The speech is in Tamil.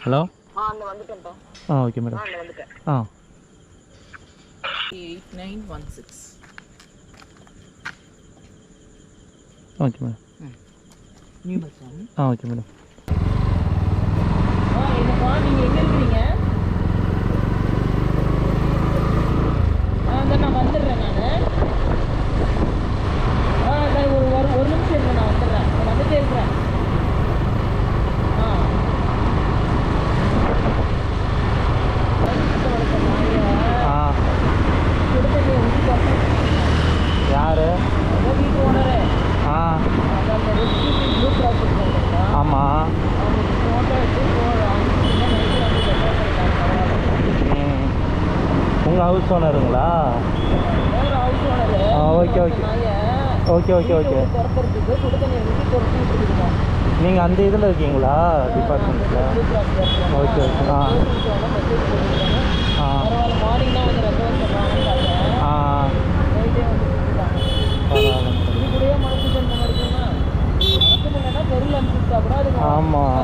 ஹலோ அங்க வந்துட்டேன்ப்பா. Okay madam. அங்க வந்துட்டேன். 8916. Okay madam. New bus stand. Okay madam. என்னப்பா நீங்கள் எங்கே இருக்கிறீங்க? நான் வந்துடுறேன். நான் ஒரு நிமிஷம் இருங்க, நான் வந்துடுறேன். நான் வந்துட்டே இருக்கிறேன். யாரு? வீட்டு ஓனரு. ஆமாம். உங்கள் ஹவுஸ் ஓனருங்களா? Okay okay okay okay okay. நீங்கள் அந்த இதில் இருக்கீங்களா டிபார்ட்மெண்ட்டில்? Okay okay. ஆமாம்.